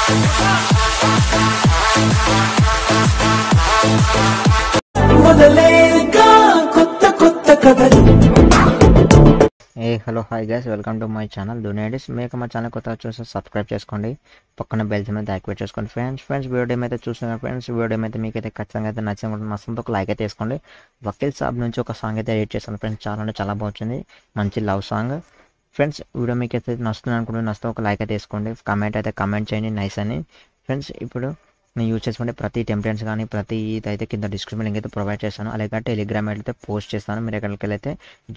Hello hi guys, welcome to my channel డొనేటిస్. మీకు మా ఛానల్ కొత్తగా చూస్తే సబ్స్క్రైబ్ చేసుకోండి, పక్కన బెల్ మీద యాక్టివేట్ చేసుకోండి. ఫ్రెండ్స్ వీడియో అయితే చూస్తున్నారు. ఫ్రెండ్స్ వీడియో అయితే మీకు అయితే ఖచ్చితంగా అయితే నచ్చింది ఒక లైక్ అయితే వేసుకోండి. వకీల్ సాబ్ నుంచి ఒక సాంగ్ అయితే ఎడిట్ చేస్తాను ఫ్రెండ్స్, చాలా బాగుంది, మంచి లవ్ సాంగ్. ఫ్రెండ్స్ వీడియో మీకు అయితే నచ్చుతుంది అనుకుంటే నచ్చితే ఒక లైక్ అయితే వేసుకోండి, కామెంట్ చేయండి నైస్ అని. ఫ్రెండ్స్ ఇప్పుడు నేను యూజ్ చేసుకుంటే ప్రతి టెంప్లెట్స్ కానీ ప్రతి ఇదైతే కింద డిస్క్రిప్షన్ లింక్ అయితే ప్రొవైడ్ చేస్తాను, అలాగే టెలిగ్రామ్ అయితే పోస్ట్ చేస్తాను. మీరు ఎక్కడికి అయితే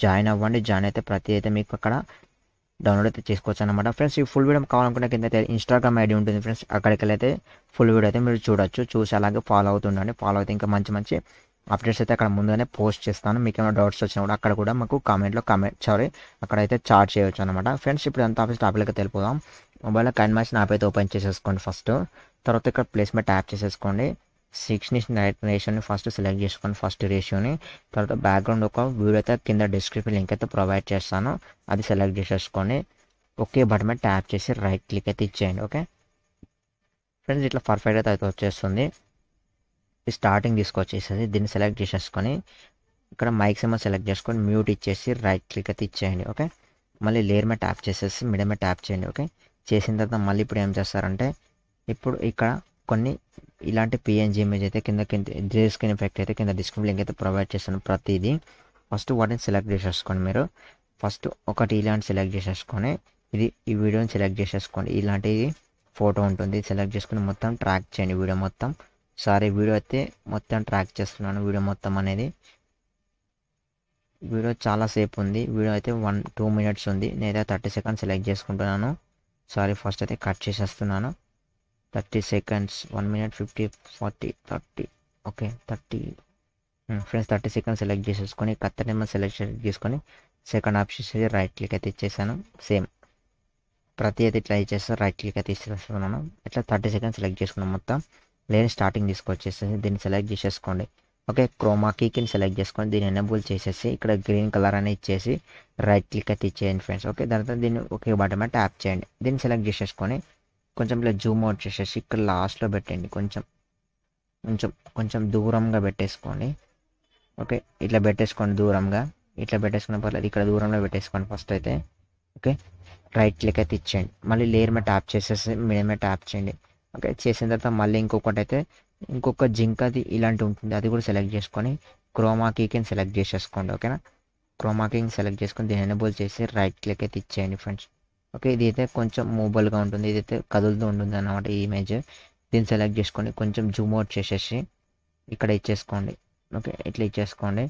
జాయిన్ అవ్వండి. జాయిన్ అయితే ప్రతి అయితే మీకు అక్కడ డౌన్లోడ్ అయితే చేసుకోవచ్చు అనమాట. ఫ్రెండ్స్ ఈ ఫుల్ వీడియో కావాలనుకుంటే కింద అయితే ఇన్స్టాగ్రామ్ ఐడి ఉంటుంది ఫ్రెండ్స్, అక్కడికి అయితే ఫుల్ వీడియో అయితే మీరు చూసి అలాగే ఫాలో అవుతుండండి. ఫాలో అయితే ఇంకా మంచి అప్డేట్స్ అయితే అక్కడ ముందుగానే పోస్ట్ చేస్తాను. మీకు ఏమైనా డౌట్స్ వచ్చినా కూడా అక్కడ కూడా మాకు అక్కడైతే చార్జ్ చేయవచ్చు అనమాట. ఫ్రెండ్స్ ఇప్పుడు అంతా ఆఫీస్ టాపిక్కి వెళ్ళిపోదాం. మొబైల్లో కైన్మాస్టర్ యాప్ అయితే ఓపెన్ చేసేసుకోండి ఫస్ట్. తర్వాత ఇక్కడ ప్లేస్మెంట్ ట్యాప్ చేసేసుకోండి. 6:9 రేషియోని ఫస్ట్ సెలెక్ట్ చేసుకోండి, ఫస్ట్ రేషియోని. తర్వాత బ్యాక్గ్రౌండ్ ఒక వీడియో అయితే కింద డిస్క్రిప్షన్ లింక్ అయితే ప్రొవైడ్ చేస్తాను, అది సెలెక్ట్ చేసేసుకొని ఓకే బటన్ మీద ట్యాప్ చేసి రైట్ క్లిక్ అయితే ఇచ్చేయండి. ఓకే ఫ్రెండ్స్ ఇట్లా పర్ఫెక్ట్ అయితే వచ్చేస్తుంది. స్టార్టింగ్ తీసుకొచ్చేసేసి దీన్ని సెలెక్ట్ చేసేసుకొని ఇక్కడ మైక్స్ ఏమో సెలెక్ట్ చేసుకొని మ్యూట్ ఇచ్చేసి రైట్ క్లిక్ అయితే ఇచ్చేయండి. ఓకే మళ్ళీ లేయర్ మీద ట్యాప్ చేసేసి మిడిల్ మీద ట్యాప్ చేయండి. ఓకే చేసిన తర్వాత మళ్ళీ ఇప్పుడు ఏం చేస్తారంటే ఇప్పుడు ఇక్కడ కొన్ని ఇలాంటి పిఎన్జీ ఇమేజ్ అయితే కింద గ్రే స్క్రీన్ ఎఫెక్ట్ అయితే కింద డిస్క్రిప్షన్ లింక్ అయితే ప్రొవైడ్ చేస్తాను. ప్రతిదీ ఫస్ట్ వాటిని సెలెక్ట్ చేసేసుకోండి. మీరు ఫస్ట్ ఒకటి ఇలాంటి సెలెక్ట్ చేసేసుకొని ఈ వీడియోని సెలెక్ట్ చేసేసుకోండి. ఇలాంటి ఫోటో ఉంటుంది, సెలెక్ట్ చేసుకుని మొత్తం ట్రాక్ చేయండి. వీడియో అయితే మొత్తం ట్రాక్ చేస్తున్నాను. వీడియో మొత్తం అనేది వీడియో చాలాసేపు ఉంది. వీడియో అయితే 1-2 minutes ఉంది. నేనైతే 30 seconds సెలెక్ట్ చేసుకుంటున్నాను. ఫస్ట్ అయితే కట్ చేసేస్తున్నాను. 30 seconds, 1 minute 50, 40, 30. Okay 30 friends 30 seconds select చేసేసుకొని కత్తనేమో సెలెక్ట్ చేసుకొని సెకండ్ ఆప్షన్ చేసి రైట్ క్లిక్ అయితే ఇచ్చేసాను. సేమ్ ప్రతి అయితే ఇట్లా ఇచ్చేస్తే రైట్ క్లిక్ అయితే ఇచ్చేస్తున్నాను. ఇట్లా 30 seconds సెలెక్ట్ చేసుకున్నాను. మొత్తం లేని స్టార్టింగ్ తీసుకొచ్చేసేసి దీన్ని సెలెక్ట్ చేసేసుకోండి. ఓకే క్రోమా కీని సెలెక్ట్ చేసుకొని దీన్ని ఎనేబుల్ చేసేసి ఇక్కడ గ్రీన్ కలర్ అని ఇచ్చేసి రైట్ క్లిక్ అయితే ఇచ్చేయండి ఫ్రెండ్స్. ఓకే దాని తర్వాత దీన్ని ఒకే బటన్ మీద ట్యాప్ చేయండి. దీన్ని సెలెక్ట్ చేసేసుకొని కొంచెం ఇలా జూమ్ అవుట్ చేసేసి ఇక్కడ లాస్ట్లో పెట్టండి. కొంచెం దూరంగా పెట్టేసుకోండి. ఓకే ఇట్లా పెట్టేసుకోండి, దూరంగా ఇట్లా పెట్టేసుకున్న పర్లేదు, ఇక్కడ దూరంలో పెట్టేసుకోండి ఫస్ట్ అయితే. ఓకే రైట్ క్లిక్ అయితే ఇచ్చేయండి. మళ్ళీ లేయర్ మీద ట్యాప్ చేసేసి మీడియం మీద ట్యాప్ చేయండి. ఓకే చేసిన తర్వాత మళ్ళీ ఇంకొక జింకది ఇలాంటి ఉంటుంది, అది కూడా సెలెక్ట్ చేసుకొని క్రోమా కీని సెలెక్ట్ చేసేసుకోండి. ఓకేనా క్రోమా కీని సెలెక్ట్ చేసుకొని దీన్ని ఎనేబుల్ చేసి రైట్ క్లిక్ అయితే ఇచ్చేయండి ఫ్రెండ్స్. ఓకే ఇది అయితే కొంచెం మూవబుల్గా ఉంటుంది, ఇదైతే కదులుతూ ఉంటుంది అన్నమాట ఈ ఇమేజ్. దీన్ని సెలెక్ట్ చేసుకొని కొంచెం జూమ్ అవుట్ చేసేసి ఇక్కడ ఇచ్చేసుకోండి. ఓకే ఇట్లా ఇచ్చేసుకోండి.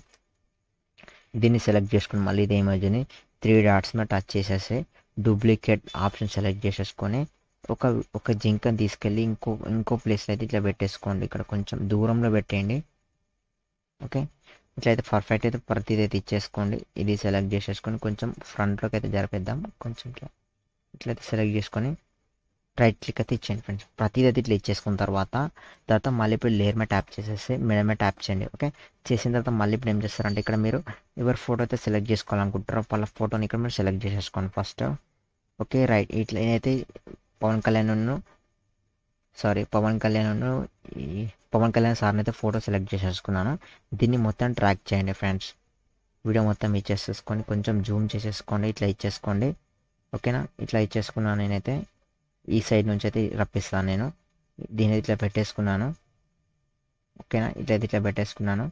దీన్ని సెలెక్ట్ చేసుకుని మళ్ళీ ఇదే ఇమేజ్ని 3 dots మీద టచ్ చేసేసి డూప్లికేట్ ఆప్షన్ సెలెక్ట్ చేసేసుకొని ఒక జింకని తీసుకెళ్ళి ఇంకో ప్లేస్లో అయితే ఇట్లా పెట్టేసుకోండి. ఇక్కడ కొంచెం దూరంలో పెట్టేయండి. ఓకే ఇట్లయితే పర్ఫెక్ట్ అయితే ప్రతిదీ అయితే ఇచ్చేసుకోండి. ఇది సెలెక్ట్ చేసేసుకొని కొంచెం ఫ్రంట్లోకి అయితే జరిపేద్దాం. కొంచెం ఇట్లయితే సెలెక్ట్ చేసుకొని రైట్ క్లిక్ అయితే ఇచ్చేయండి ఫ్రెండ్స్. ప్రతిదీ అయితే ఇట్లా ఇచ్చేసుకున్న తర్వాత మళ్ళీ ఇప్పుడు లేయర్ మీద ట్యాప్ చేసేసి మిడిల్ మీద ట్యాప్ చేయండి. ఓకే చేసిన తర్వాత మళ్ళీ ఇప్పుడు ఏం చేస్తారంటే ఇక్కడ మీరు ఎవరి ఫోటో అయితే సెలెక్ట్ చేసుకోవాలనుకుంటారో వాళ్ళ ఫోటోని ఇక్కడ మీరు సెలెక్ట్ చేసేసుకోండి ఫస్ట్. ఓకే రైట్ ఇట్లా నేనైతే పవన్ కళ్యాణ్ సార్ని అయితే ఫోటో సెలెక్ట్ చేసేసుకున్నాను. దీన్ని మొత్తం ట్రాక్ చేయండి ఫ్రెండ్స్. వీడియో మొత్తం ఇచ్చేసేసుకొని కొంచెం జూమ్ చేసేసుకోండి, ఇట్లా ఇచ్చేసుకోండి. ఓకేనా ఇట్లా ఇచ్చేసుకున్నాను. నేనైతే ఈ సైడ్ నుంచి అయితే రప్పిస్తాను. నేను దీని ఇట్లా పెట్టేసుకున్నాను. ఓకేనా ఇట్లా పెట్టేసుకున్నాను.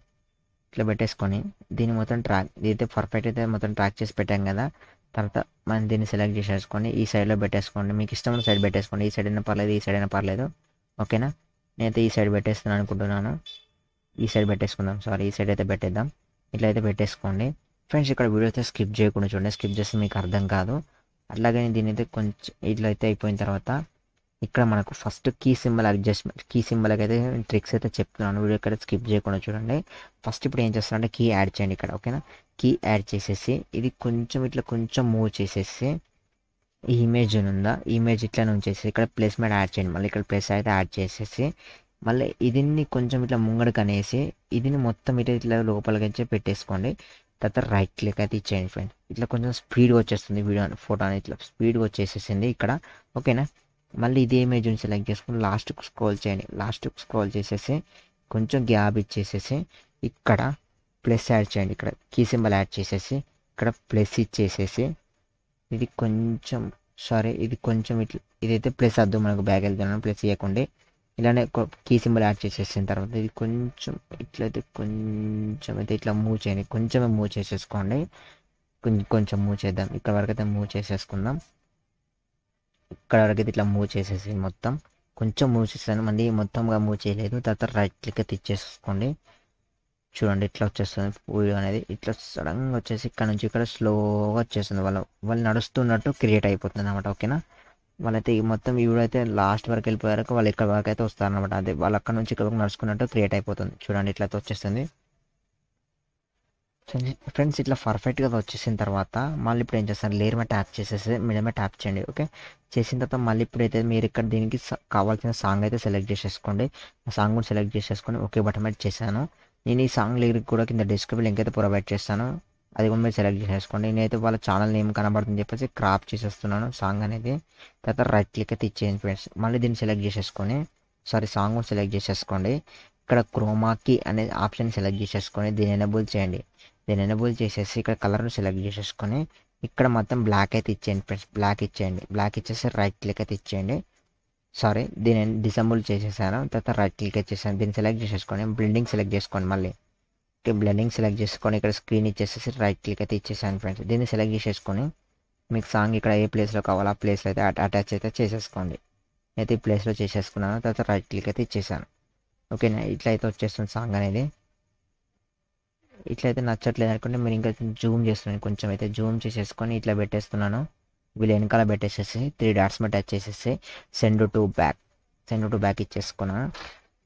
ఇట్లా పెట్టేసుకొని దీన్ని మొత్తం ఇదైతే పర్ఫెక్ట్ అయితే మొత్తం ట్రాక్ చేసి పెట్టాం కదా. తర్వాత మనం దీన్ని సెలెక్ట్ చేసేసుకొని ఈ సైడ్లో పెట్టేసుకోండి. మీకు ఇష్టమైన సైడ్ పెట్టేసుకోండి, ఈ సైడ్ అయినా పర్లేదు, ఈ సైడ్ అయినా పర్లేదు. ఓకేనా నేనైతే ఈ సైడ్ పెట్టేస్తున్నాను అనుకుంటున్నాను. ఈ సైడ్ పెట్టేసుకుందాం, ఈ సైడ్ అయితే పెట్టేద్దాం. ఇట్లా అయితే పెట్టేసుకోండి ఫ్రెండ్స్. ఇక్కడ వీడియో అయితే స్కిప్ చేయకుండా చూడండి, స్కిప్ చేస్తే మీకు అర్థం కాదు. అట్లాగే దీని అయితే కొంచెం ఇట్లా అయితే అయిపోయిన తర్వాత ఇక్కడ మనకు ఫస్ట్ కీ సింబల్ అయితే ట్రిక్స్ అయితే చెప్తున్నాను. వీడియో ఇక్కడ స్కిప్ చేయకుండా చూడండి. ఫస్ట్ ఇప్పుడు ఏం చేస్తారంటే కీ యాడ్ చేయండి ఇక్కడ. ఓకేనా కీ యాడ్ చేసేసి ఇది కొంచెం మూవ్ చేసేసి ఈ ఇమేజ్ ఇట్లా ఉంచేసి ఇక్కడ ప్లేస్ మీద యాడ్ చేయండి. మళ్ళీ ఇక్కడ ప్లేస్ అయితే యాడ్ చేసేసి మళ్ళీ ఇదిని కొంచెం ఇట్లా ముంగడికి అనేసి ఇదిని మొత్తం ఇట్లా లోపలికి పెట్టేసుకోండి. తర్వాత రైట్ క్లిక్ అయితే ఇచ్చేయండి ఫ్రెండ్స్. ఇట్లా కొంచెం స్పీడ్గా వచ్చేస్తుంది వీడియో ఫోటో అనేది, ఇట్లా స్పీడ్గా వచ్చేసేసింది ఇక్కడ. ఓకేనా మళ్ళీ ఇదే ఇమేజ్ని సెలెక్ట్ చేసుకుని లాస్ట్కి స్క్రోల్ చేయండి. లాస్ట్కి స్క్రోల్ చేసేసి కొంచెం గ్యాప్ ఇచ్చేసేసి ఇక్కడ ప్లస్ యాడ్ చేయండి. ఇక్కడ కీ సింబల్ యాడ్ చేసేసి ఇక్కడ ప్లస్ ఇచ్చేసేసి ఇది కొంచెం ఇది కొంచెం ఇట్లా ఇదైతే ప్లస్ వద్దు, మనకు బ్యాక్ వెళ్తున్నాను ప్లస్ ఇవ్వకండి. ఇలానే కీ సింబల్ యాడ్ చేసేసిన తర్వాత ఇది కొంచెం ఇట్లయితే కొంచెం అయితే ఇట్లా మూవ్ చేయండి. కొంచెమే మూవ్ చేసేసుకోండి. కొంచెం మూవ్ చేద్దాం. ఇక్కడ వరకు అయితే మూవ్ చేసేసుకుందాం. ఇక్కడ వరకు అయితే ఇట్లా మూవ్ చేసేసి మొత్తం కొంచెం మూవ్ చేసాను. మళ్ళీ మొత్తంగా మూవ్ చేయలేదు. తర్వాత రైట్ క్లిక్ అయితే ఇచ్చేసుకోండి. చూడండి ఇట్లా వచ్చేస్తుంది వీడియో అనేది. ఇట్లా సడన్గా వచ్చేసి ఇక్కడ నుంచి ఇక్కడ స్లోగా వచ్చేస్తుంది. వాళ్ళు నడుస్తున్నట్టు క్రియేట్ అయిపోతుంది అనమాట. ఓకేనా, వాళ్ళైతే ఈ మొత్తం ఈ వీడియో అయితే లాస్ట్ వరకు వెళ్ళిపోయాక వాళ్ళు ఇక్కడ వరకు అయితే వస్తారనమాట. అదే వాళ్ళు అక్కడ నుంచి ఇక్కడ వరకు నడుచుకున్నట్టు క్రియేట్ అయిపోతుంది. చూడండి ఇట్లయితే వచ్చేస్తుంది ఫ్రెండ్స్. ఇట్లా పర్ఫెక్ట్గా వచ్చేసిన తర్వాత మళ్ళీ ఇప్పుడు ఏం చేస్తారు, లేయర్ మీద ట్యాప్ చేసేసి మీడియం మీద ట్యాప్ చేయండి. ఓకే, చేసిన తర్వాత మళ్ళీ ఇప్పుడైతే మీరు ఇక్కడ దీనికి కావాల్సిన సాంగ్ అయితే సెలెక్ట్ చేసేసుకోండి. ఆ సాంగ్ కూడా సెలెక్ట్ చేసేసుకొని ఓకే బటన్ మీద చేశాను. నేను ఈ సాంగ్ లిరిక్ కూడా కింద డిస్క్రిప్షన్ లింక్ అయితే ప్రొవైడ్ చేస్తాను. అది కూడా మీరు సెలెక్ట్ చేసేసుకోండి. నేనైతే వాళ్ళ ఛానల్ నేమ్ కనబడుతుందని చెప్పేసి క్రాప్ చేసేస్తున్నాను సాంగ్ అనేది. తర్వాత రైట్ క్లిక్ అయితే ఇచ్చేయండి ఫ్రెండ్స్. మళ్ళీ దీన్ని సెలెక్ట్ చేసేసుకొని సాంగ్ కూడా సెలెక్ట్ చేసేసుకోండి. ఇక్కడ క్రోమాకి అనే ఆప్షన్ సెలెక్ట్ చేసేసుకొని దీన్ని ఎనేబుల్ చేయండి. దీన్ని ఎనేబుల్ చేసేసి ఇక్కడ కలర్ను సెలెక్ట్ చేసేసుకొని ఇక్కడ మొత్తం బ్లాక్ అయితే ఇచ్చేయండి ఫ్రెండ్స్. బ్లాక్ ఇచ్చేయండి. బ్లాక్ ఇచ్చేసి రైట్ క్లిక్ అయితే ఇచ్చేయండి. దీన్ని డిసేబుల్ చేసేసాను. తర్వాత రైట్ క్లిక్ ఇచ్చేసాను. దీన్ని సెలెక్ట్ చేసేసుకొని బ్లెండింగ్ సెలెక్ట్ చేసుకోండి. మళ్ళీ బ్లెండింగ్ సెలెక్ట్ చేసుకొని ఇక్కడ స్క్రీన్ ఇచ్చేసేసి రైట్ క్లిక్ అయితే ఇచ్చేసాను ఫ్రెండ్స్. దీన్ని సెలెక్ట్ చేసేసుకొని మీకు సాంగ్ ఇక్కడ ఏ ప్లేస్లో కావాలో ఆ ప్లేస్లో అయితే అటాచ్ అయితే చేసేసుకోండి. అయితే ఈ ప్లేస్లో చేసేసుకున్నాను. తర్వాత రైట్ క్లిక్ అయితే ఇచ్చేసాను. ఓకేనా, ఇట్లా అయితే వచ్చేస్తుంది సాంగ్ అనేది. ఇట్లయితే నచ్చట్లేదు అనుకుంటే మీరు ఇంకా జూమ్ చేస్తున్నాను. కొంచెం అయితే జూమ్ చేసేసుకొని ఇట్లా పెట్టేస్తున్నాను. వీళ్ళు వెనకాల పెట్టేసేసి 3 డాట్స్ మీద టచ్ చేసేసి సెండ్ టు బ్యాక్ ఇచ్చేసుకున్నాను.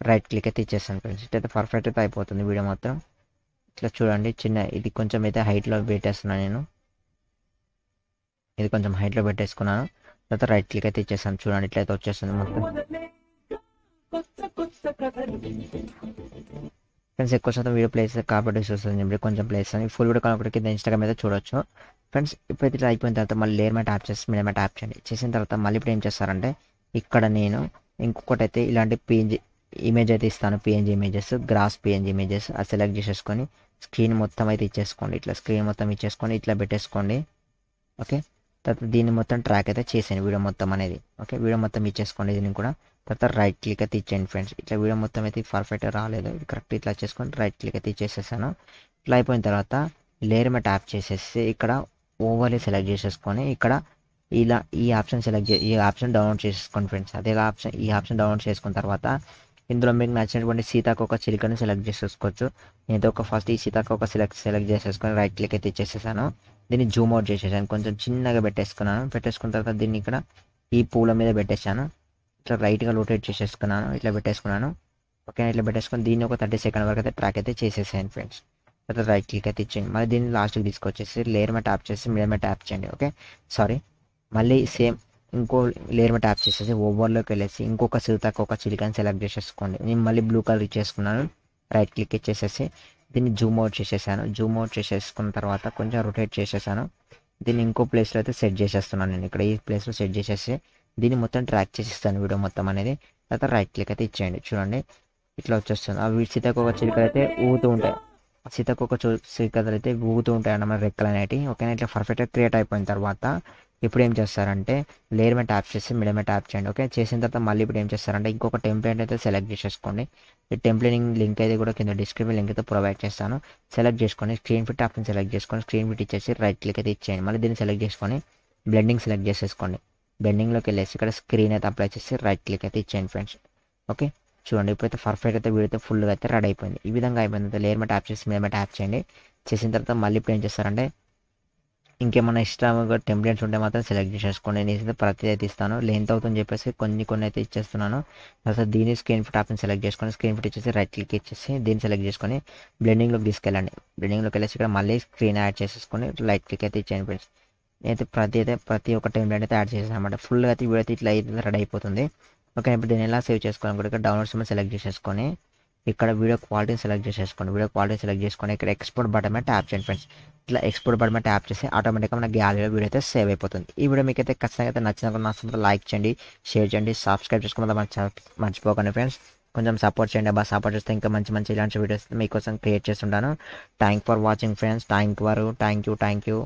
రైట్ క్లిక్ అయితే ఇచ్చేస్తాను ఫ్రెండ్స్. ఇట్లయితే పర్ఫెక్ట్ అయితే అయిపోతుంది వీడియో మొత్తం. ఇట్లా చూడండి ఇది కొంచెం అయితే హైట్లో పెట్టేస్తున్నాను నేను. ఇది కొంచెం హైట్లో పెట్టేసుకున్నాను. తర్వాత రైట్ క్లిక్ అయితే ఇచ్చేస్తాను. చూడండి ఇట్లయితే వచ్చేస్తుంది మొత్తం. ఫ్రెండ్స్ ఎక్కువ శాతం వీడియో ప్లేస్ కాబట్టి వస్తుంది. కొంచెం ప్లేస్ అని ఫుల్ వీడియో కాకపోతే కింద ఇన్స్టాగ్రామ్ అయితే చూడొచ్చు ఫ్రెండ్స్. ఇప్పుడైతే ఇట్లా అయిపోయిన తర్వాత మళ్ళీ లేయర్ మీద ట్యాప్ చేసి మీడియం మీద ట్యాప్ చేయండి. చేసిన తర్వాత మళ్ళీ ఇప్పుడు ఏం చేస్తారంటే ఇక్కడ నేను ఇంకొకటి అయితే ఇలాంటి పిఎన్జీ ఇమేజ్ అయితే ఇస్తాను. PNG images, grass PNG images అది సెలెక్ట్ చేసేసుకొని స్క్రీన్ మొత్తం అయితే ఇచ్చేసుకోండి. ఇట్లా స్క్రీన్ మొత్తం ఇచ్చేసుకొని ఇట్లా పెట్టేసుకోండి. ఓకే, తర్వాత దీన్ని మొత్తం ట్రాక్ అయితే చేసాను వీడియో మొత్తం అనేది. ఓకే, వీడియో మొత్తం ఇచ్చేసుకోండి. దీన్ని కూడా తర్వాత రైట్ క్లిక్ అయితే ఇచ్చేయండి ఫ్రెండ్స్. ఇట్లా వీడియో మొత్తం అయితే పర్ఫెక్ట్గా రాలేదు, ఇది కరెక్ట్ ఇట్లా చేసుకొని రైట్ క్లిక్ అయితే ఇచ్చేసేసాను. ఇట్లా అయిపోయిన తర్వాత లేయర్ మీద ట్యాప్ చేసేసి ఇక్కడ ఓవర్లీ సెలెక్ట్ చేసేసుకొని ఇక్కడ ఈ ఆప్షన్ డౌన్లోడ్ చేసేసుకోండి ఫ్రెండ్స్. ఈ ఆప్షన్ డౌన్లోడ్ చేసుకున్న తర్వాత ఇందులో మీకు నచ్చినటువంటి సీతాకోక చిలుకని సెలెక్ట్ చేసేసుకోవచ్చు. నేనైతే ఫస్ట్ ఈ సీతాకోక సెలెక్ట్ చేసేసుకొని రైట్ క్లిక్ అయితే ఇచ్చేసేసాను. దీన్ని జూమ్ అవుట్ చేసేసాను. కొంచెం చిన్నగా పెట్టేసుకున్న తర్వాత దీన్ని ఇక్కడ ఈ పూల మీద పెట్టేశాను. ఇట్లా రైట్గా రొటేట్ చేసేసుకున్నాను. ఇట్లా పెట్టేసుకున్నాను. ఓకే, ఇట్లా పెట్టేసుకొని దీన్ని ఒక 30 సెకండ్ వరకు అయితే ట్రాక్ అయితే చేసేసాను ఫ్రెండ్స్. తర్వాత రైట్ క్లిక్ అయితే ఇచ్చేయండి. మళ్ళీ దీన్ని లాస్ట్కి తీసుకొచ్చేసి లేయర్ మీద ట్యాప్ చేసి మీడియం మీద ట్యాప్ చేయండి. ఓకే, మళ్ళీ సేమ్ ఇంకో లేయర్ మీద ట్యాప్ చేసేసి ఓవర్లోకి వెళ్ళేసి ఇంకొక సీతాకోక చిలుకని సెలెక్ట్ చేసేసుకోండి. నేను మళ్ళీ బ్లూ కలర్ ఇచ్చేసుకున్నాను. రైట్ క్లిక్ ఇచ్చేసేసి దీన్ని జూమ్ అవుట్ చేసేసాను. జూమ్ అవుట్ చేసేసుకున్న తర్వాత కొంచెం రొటేట్ చేసేసాను. దీన్ని ఇంకో ప్లేస్లో అయితే సెట్ చేసేస్తున్నాను. నేను ఇక్కడ ఈ ప్లేస్లో సెట్ చేసేసి దీన్ని మొత్తం ట్రాక్ చేసేస్తాను వీడియో మొత్తం అనేది. తర్వాత రైట్ క్లిక్ అయితే ఇచ్చేయండి. చూడండి ఇట్లా వచ్చేస్తుంది. అవి సీతాకోక చిలుకలు అయితే ఊగుతూ ఉంటాయి. సీతాకోక చిలుకలు అయితే ఊగుతూ ఉంటాయి అన్నమాట, రెక్కలు అనేవి. ఓకేనా, ఇట్లా పర్ఫెక్ట్గా క్రియేట్ అయిపోయిన తర్వాత ఇప్పుడు ఏం చేస్తారంటే లేయర్ మీద ట్యాప్ చేసి మీడియం మీద ట్యాప్ చేయండి. ఓకే, చేసిన తర్వాత మళ్ళీ ఇప్పుడు ఏం చేస్తారంటే ఇంకొక టెంప్లెట్ అయితే సెలెక్ట్ చేసేసుకోండి. ఈ టెంప్లెట్ లింక్ అయితే కూడా కింద డిస్క్రిప్షన్ లింక్ అయితే ప్రొవైడ్ చేస్తాను. సెలెక్ట్ చేసుకొని స్క్రీన్ ఫిట్ ఆప్షన్ సెలెక్ట్ చేసుకొని స్క్రీన్ ఫిట్ ఇచ్చేసి రైట్ క్లిక్ అయితే ఇచ్చేయండి. మళ్ళీ దీన్ని సెలెక్ట్ చేసుకొని బ్లెండింగ్ సెలెక్ట్ చేసేసుకోండి. బ్లెండింగ్లోకి వెళ్ళేసి ఇక్కడ స్క్రీన్ అయితే అప్లై చేసి రైట్ క్లిక్ అయితే ఇచ్చేయండి ఫ్రెండ్స్. ఓకే, చూడండి ఇప్పుడైతే పర్ఫెక్ట్ అయితే వీడియో అయితే ఫుల్గా అయితే రెడీ అయిపోయింది. ఈ విధంగా అయిపోయింది. అయితే లేయర్ మీద ట్యాప్ చేసి మీద ట్యాప్ చేయండి. చేసిన తర్వాత మళ్ళీ ఇప్పుడు ఏం చేస్తారంటే ఇంకేమైనా ఇష్టంగా టెంప్లెట్స్ ఉంటే మాత్రం సెలెక్ట్ చేసేసుకోండి. నేను ప్రతి అయితే ఇస్తాను. లెంత్ అవుతుందని చెప్పేసి కొన్ని అయితే ఇచ్చేస్తున్నాను. తర్వాత దీన్ని స్క్రీన్ ఫిట్ ఆప్షన్ సెలెక్ట్ చేసుకొని స్క్రీన్ ఫిట్ ఇచ్చేసి రైట్ క్లిక్ ఇచ్చేసి దీన్ని సెలెక్ట్ చేసుకొని బ్లెండింగ్లోకి తీసుకెళ్ళండి. బ్లెండింగ్లోకి వెళ్ళేసి ఇక్కడ మళ్ళీ స్క్రీన్ యాడ్ చేసేసుకొని రైట్ క్లిక్ అయితే ఇచ్చేయండి ఫ్రెండ్స్. అయితే ప్రతి ఒక్క టెంప్లెట్ అయితే యాడ్ చేసాను అనమాట. ఫుల్గా అయితే వీడియో అయితే ఇట్లా అయితే రెడీ అయిపోతుంది. ఓకే, ఇప్పుడు దీన్ని ఎలా సేవ్ చేసుకోవాలి కూడా ఇక్కడ డౌన్లోడ్స్ మీద సెలెక్ట్ చేసేసుకొని ఇక్కడ వీడియో క్వాలిటీని సెలెక్ట్ చేసేసుకోండి. వీడియో క్వాలిటీ సెలెక్ట్ చేసుకొని ఇక్కడ ఎక్స్పోర్ట్ బటన్ మీద ట్యాప్ చేయండి ఫ్రెండ్స్. ఇట్లా ఎక్స్పోర్ట్ బటన్ మీద ట్యాప్ చేసి ఆటోమేటిక్గా మన గ్యాలరీలో వీడియో అయితే సేవ్ అయిపోతుంది. ఈ వీడియో మీకు అయితే ఖచ్చితంగా అయితే నచ్చినప్పుడు లైక్ చేయండి, షేర్ చేయండి, సబ్స్క్రైబ్ చేసుకోవడం మర్చిపోకండి ఫ్రెండ్స్. కొంచెం సపోర్ట్ చేయండి అబ్బా. సపోర్ట్ చేస్తే ఇంకా మంచి మంచి ఇలాంటి వీడియోస్ మీకోసం క్రియేట్ చేస్తుంటాను. Thank for watching friends. Thank you.